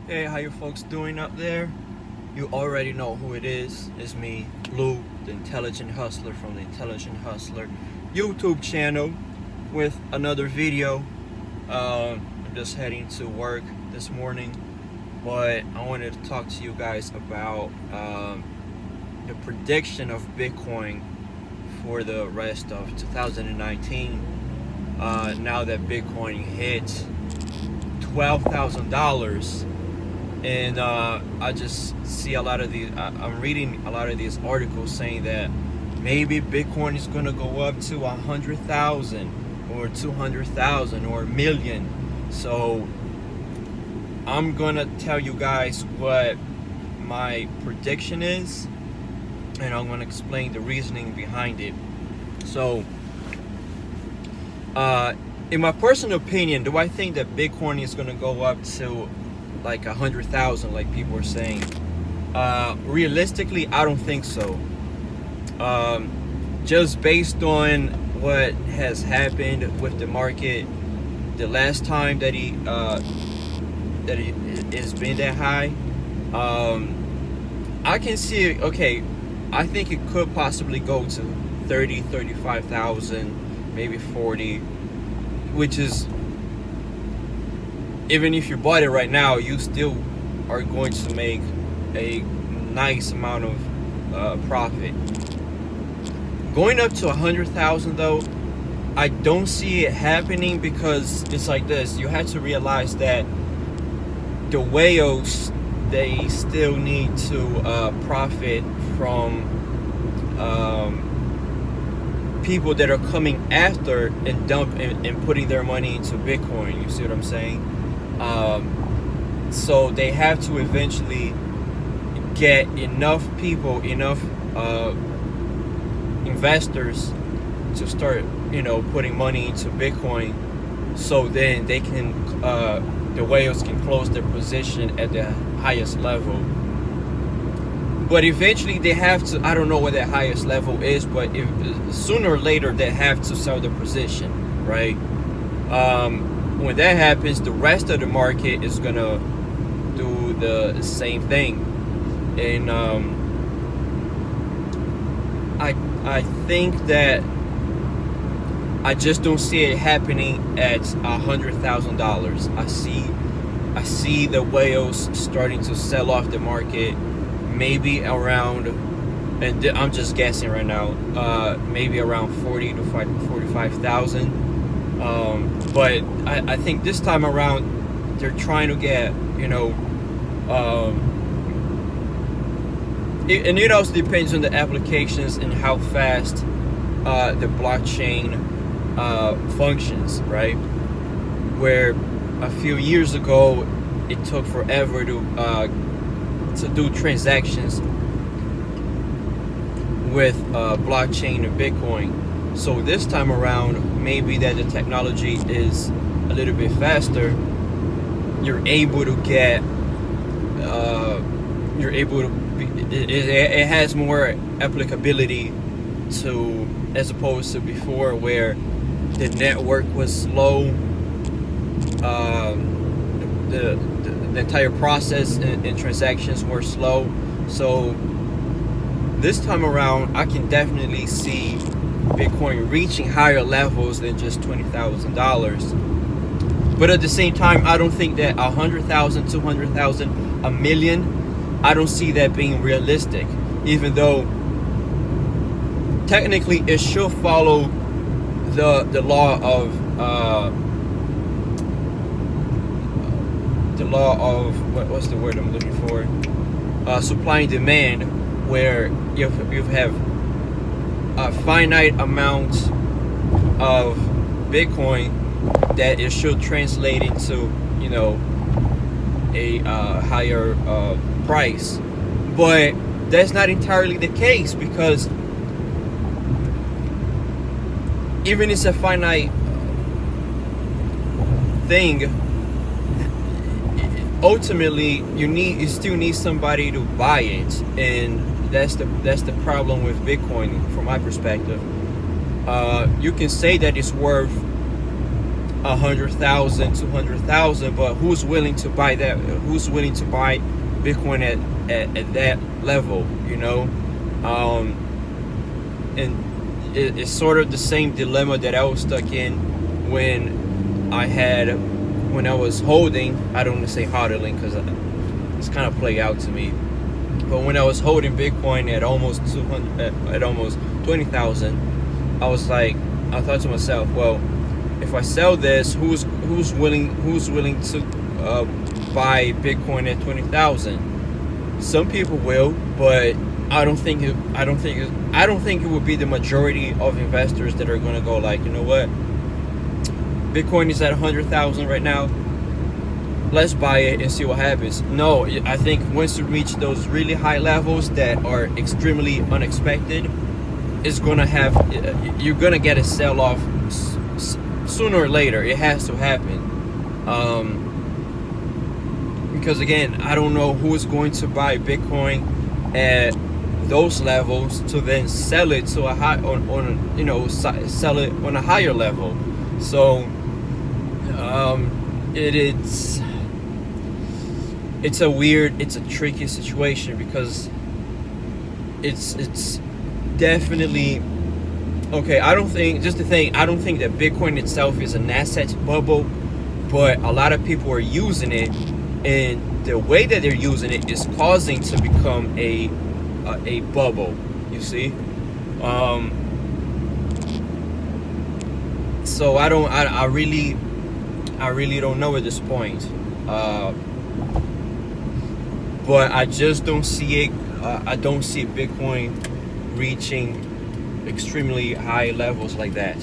Hey, how you folks doing up there? You already know who it is. It's me, Lou, the Intelligent Hustler from the Intelligent Hustler YouTube channel with another video. I'm just heading to work this morning, but I wanted to talk to you guys about the prediction of Bitcoin for the rest of 2019. Now that Bitcoin hit $12,000. And I just see a lot of these. I'm reading a lot of these articles saying that maybe Bitcoin is gonna go up to 100,000 or 200,000 or a million. So I'm gonna tell you guys what my prediction is, and I'm gonna explain the reasoning behind it. So, in my personal opinion, do I think that Bitcoin is gonna go up to like 100,000 like people are saying? Realistically, I don't think so. Just based on what has happened with the market the last time that it's been that high, I can see, okay, I think it could possibly go to 30, 35,000, maybe 40, which is, even if you bought it right now, you still are going to make a nice amount of profit. Going up to 100,000 though, I don't see it happening, because it's like this. You have to realize that the whales, they still need to profit from people that are coming after and and putting their money into Bitcoin. You see what I'm saying? So they have to eventually get enough people, enough investors to start, putting money into Bitcoin, so then they can, the whales can close their position at the highest level. But eventually they have to, I don't know what that highest level is, but sooner or later they have to sell their position, right? When that happens, the rest of the market is gonna do the same thing. And I think that I just don't see it happening at $100,000. I see the whales starting to sell off the market, maybe around, and I'm just guessing right now, maybe around 40 to 45,000. But I think this time around they're trying to get, and it also depends on the applications and how fast the blockchain functions, right? Where a few years ago it took forever to do transactions with blockchain and Bitcoin. So this time around, maybe that the technology is a little bit faster. You're able to get, it has more applicability to, as opposed to before, where the network was slow. The entire process and transactions were slow. So this time around, I can definitely see Bitcoin reaching higher levels than just $20,000. But at the same time, I don't think that 100,000, 200,000, a million, I don't see that being realistic. Even though technically it should follow the law of what's the word I'm looking for? Supply and demand, where you have a finite amount of Bitcoin that it should translate into, a higher price. But that's not entirely the case, because even it's a finite thing, ultimately you still need somebody to buy it, and that's the problem with Bitcoin from my perspective. You can say that it's worth 100,000, 200,000, but who's willing to buy that? Who's willing to buy Bitcoin at that level? You know, and it's sort of the same dilemma that I was stuck in when I was holding. I don't want to say hodling because it's kind of play out to me. But when I was holding Bitcoin at almost 20,000, I thought to myself, well, if I sell this, who's willing to buy Bitcoin at 20,000? Some people will, but I don't think it would be the majority of investors that are gonna go like, you know what, Bitcoin is at 100,000 right now, let's buy it and see what happens. No, I think once you reach those really high levels that are extremely unexpected, you're gonna get a sell-off sooner or later. It has to happen, because again, I don't know who is going to buy Bitcoin at those levels to then sell it to a high sell it on a higher level. So it's a tricky situation, because it's definitely okay. I don't think that Bitcoin itself is an asset bubble, but a lot of people are using it, and the way that they're using it is causing to become a bubble, you see. So I really don't know at this point, but I just don't see it. I don't see Bitcoin reaching extremely high levels like that.